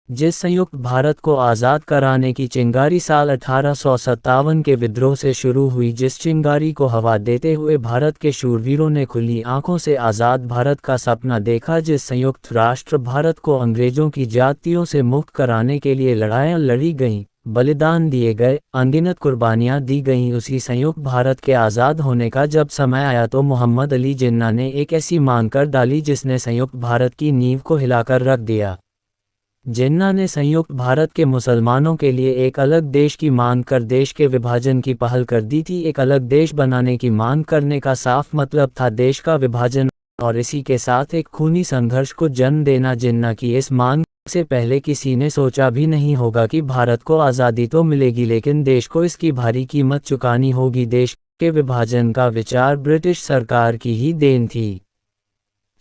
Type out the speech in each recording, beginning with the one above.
जिस संयुक्त भारत को आज़ाद कराने की चिंगारी साल 1857 के विद्रोह से शुरू हुई, जिस चिंगारी को हवा देते हुए भारत के शूरवीरों ने खुली आंखों से आज़ाद भारत का सपना देखा, जिस संयुक्त राष्ट्र भारत को अंग्रेज़ों की जातियों से मुक्त कराने के लिए लड़ाइयाँ लड़ी गईं, बलिदान दिए गए, अनगिनत कुर्बानियाँ दी गईं, उसी संयुक्त भारत के आज़ाद होने का जब समय आया तो मोहम्मद अली जिन्ना ने एक ऐसी मान कर डाली जिसने संयुक्त भारत की नींव को हिलाकर रख दिया। जिन्ना ने संयुक्त भारत के मुसलमानों के लिए एक अलग देश की मांग कर देश के विभाजन की पहल कर दी थी। एक अलग देश बनाने की मांग करने का साफ मतलब था देश का विभाजन, और इसी के साथ एक खूनी संघर्ष को जन्म देना। जिन्ना की इस मांग से पहले किसी ने सोचा भी नहीं होगा कि भारत को आज़ादी तो मिलेगी, लेकिन देश को इसकी भारी कीमत चुकानी होगी। देश के विभाजन का विचार ब्रिटिश सरकार की ही देन थी।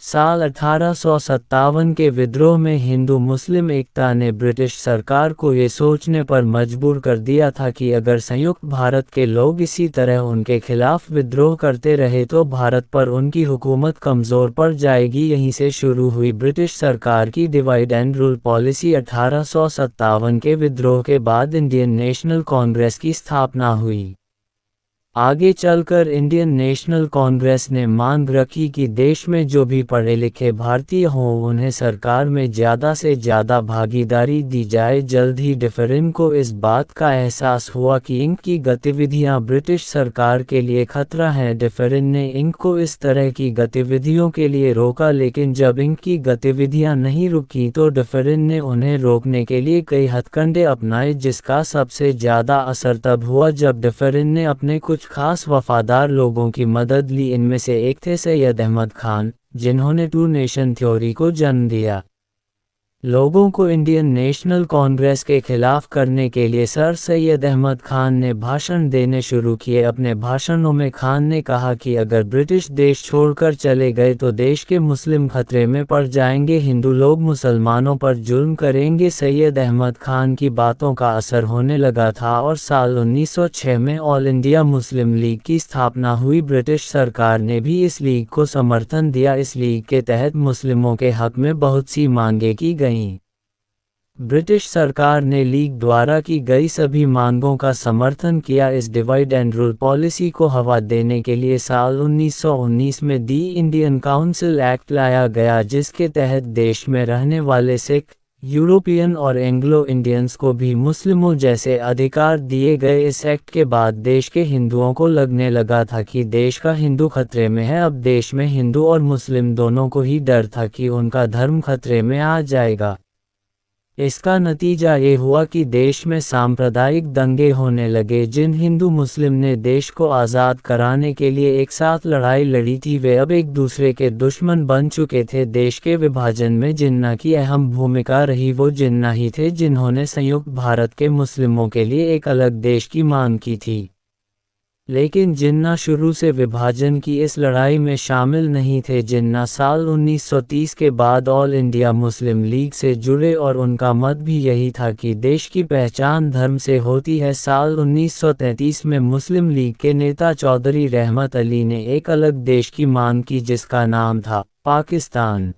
साल 1857 के विद्रोह में हिंदू मुस्लिम एकता ने ब्रिटिश सरकार को ये सोचने पर मजबूर कर दिया था कि अगर संयुक्त भारत के लोग इसी तरह उनके खिलाफ विद्रोह करते रहे तो भारत पर उनकी हुकूमत कमज़ोर पड़ जाएगी। यहीं से शुरू हुई ब्रिटिश सरकार की डिवाइड एंड रूल पॉलिसी। 1857 के विद्रोह के बाद इंडियन नेशनल कांग्रेस की स्थापना हुई। आगे चलकर इंडियन नेशनल कांग्रेस ने मांग रखी कि देश में जो भी पढ़े लिखे भारतीय हों उन्हें सरकार में ज़्यादा से ज़्यादा भागीदारी दी जाए। जल्द ही डिफरेन को इस बात का एहसास हुआ कि इनकी गतिविधियां ब्रिटिश सरकार के लिए खतरा हैं। डिफरेन ने इंक को इस तरह की गतिविधियों के लिए रोका, लेकिन जब इनकी गतिविधियां नहीं रुकी तो डिफरेन ने उन्हें रोकने के लिए कई हथकंडे अपनाए, जिसका सबसे ज़्यादा असर तब हुआ जब डिफरेन ने अपने कुछ खास वफादार लोगों की मदद ली। इनमें से एक थे सैयद अहमद खान, जिन्होंने टू नेशन थ्योरी को जन्म दिया। लोगों को इंडियन नेशनल कांग्रेस के खिलाफ करने के लिए सर सैयद अहमद खान ने भाषण देने शुरू किए। अपने भाषणों में खान ने कहा कि अगर ब्रिटिश देश छोड़कर चले गए तो देश के मुस्लिम खतरे में पड़ जाएंगे, हिंदू लोग मुसलमानों पर जुल्म करेंगे। सैयद अहमद खान की बातों का असर होने लगा था और साल 1906 में ऑल इंडिया मुस्लिम लीग की स्थापना हुई। ब्रिटिश सरकार ने भी इस लीग को समर्थन दिया। इस लीग के तहत मुस्लिमों के हक में बहुत सी मांगें की गईं। ब्रिटिश सरकार ने लीग द्वारा की गई सभी मांगों का समर्थन किया। इस डिवाइड एंड रूल पॉलिसी को हवा देने के लिए साल 1919 में दी इंडियन काउंसिल एक्ट लाया गया, जिसके तहत देश में रहने वाले सिख, यूरोपियन और एंग्लो इंडियंस को भी मुस्लिमों जैसे अधिकार दिए गए। इस एक्ट के बाद देश के हिंदुओं को लगने लगा था कि देश का हिंदू खतरे में है। अब देश में हिंदू और मुस्लिम दोनों को ही डर था कि उनका धर्म खतरे में आ जाएगा। इसका नतीजा ये हुआ कि देश में सांप्रदायिक दंगे होने लगे। जिन हिंदू मुस्लिम ने देश को आज़ाद कराने के लिए एक साथ लड़ाई लड़ी थी, वे अब एक दूसरे के दुश्मन बन चुके थे। देश के विभाजन में जिन्ना की अहम भूमिका रही। वो जिन्ना ही थे जिन्होंने संयुक्त भारत के मुस्लिमों के लिए एक अलग देश की मांग की थी, लेकिन जिन्ना शुरू से विभाजन की इस लड़ाई में शामिल नहीं थे। जिन्ना साल 1930 के बाद ऑल इंडिया मुस्लिम लीग से जुड़े और उनका मत भी यही था कि देश की पहचान धर्म से होती है। साल 1933 में मुस्लिम लीग के नेता चौधरी रहमत अली ने एक अलग देश की मांग की, जिसका नाम था पाकिस्तान।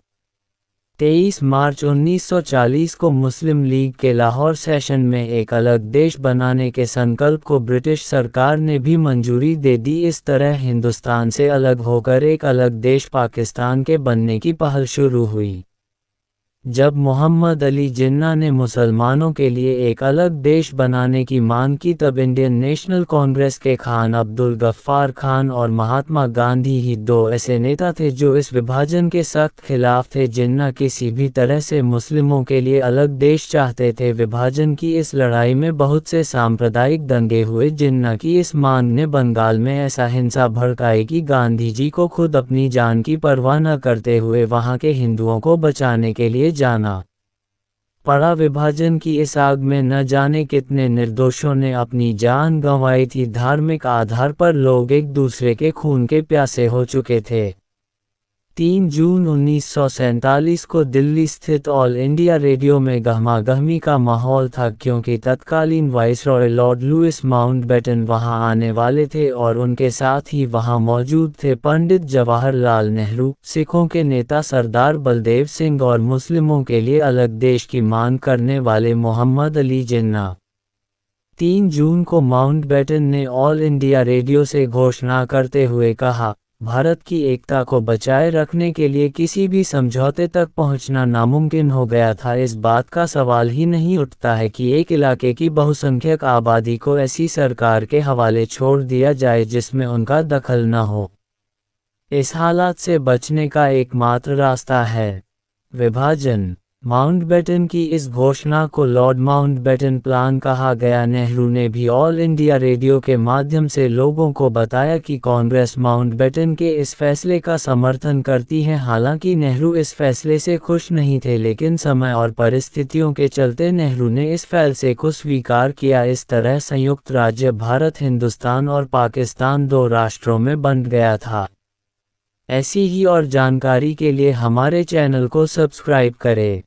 23 मार्च 1940 को मुस्लिम लीग के लाहौर सेशन में एक अलग देश बनाने के संकल्प को ब्रिटिश सरकार ने भी मंजूरी दे दी। इस तरह हिंदुस्तान से अलग होकर एक अलग देश पाकिस्तान के बनने की पहल शुरू हुई। जब मोहम्मद अली जिन्ना ने मुसलमानों के लिए एक अलग देश बनाने की मांग की, तब इंडियन नेशनल कांग्रेस के खान अब्दुल गफ्फार खान और महात्मा गांधी ही दो ऐसे नेता थे जो इस विभाजन के सख्त खिलाफ थे। जिन्ना किसी भी तरह से मुस्लिमों के लिए अलग देश चाहते थे। विभाजन की इस लड़ाई में बहुत से सांप्रदायिक दंगे हुए। जिन्ना की इस मांग ने बंगाल में ऐसा हिंसा भड़काई कि गांधी जी को खुद अपनी जान की परवाह न करते हुए वहां के हिंदुओं को बचाने के लिए जाना पड़ा। विभाजन की इस आग में न जाने कितने निर्दोषों ने अपनी जान गंवाई थी। धार्मिक आधार पर लोग एक दूसरे के खून के प्यासे हो चुके थे। 3 जून 1947 को दिल्ली स्थित ऑल इंडिया रेडियो में गहमागहमी का माहौल था, क्योंकि तत्कालीन वाइसरॉय लॉर्ड लुइस माउंटबेटन वहां आने वाले थे और उनके साथ ही वहां मौजूद थे पंडित जवाहरलाल नेहरू, सिखों के नेता सरदार बलदेव सिंह और मुस्लिमों के लिए अलग देश की मांग करने वाले मोहम्मद अली जिन्ना। 3 जून को माउंटबेटन ने ऑल इंडिया रेडियो से घोषणा करते हुए कहा, भारत की एकता को बचाए रखने के लिए किसी भी समझौते तक पहुंचना नामुमकिन हो गया था। इस बात का सवाल ही नहीं उठता है कि एक इलाके की बहुसंख्यक आबादी को ऐसी सरकार के हवाले छोड़ दिया जाए जिसमें उनका दखल न हो। इस हालात से बचने का एकमात्र रास्ता है विभाजन। माउंटबेटन की इस घोषणा को लॉर्ड माउंटबेटन प्लान कहा गया। नेहरू ने भी ऑल इंडिया रेडियो के माध्यम से लोगों को बताया कि कांग्रेस माउंटबेटन के इस फैसले का समर्थन करती है। हालांकि नेहरू इस फैसले से खुश नहीं थे, लेकिन समय और परिस्थितियों के चलते नेहरू ने इस फैसले को स्वीकार किया। इस तरह संयुक्त राज्य भारत, हिंदुस्तान और पाकिस्तान 2 राष्ट्रों में बंट गया था। ऐसी ही और जानकारी के लिए हमारे चैनल को सब्सक्राइब करें।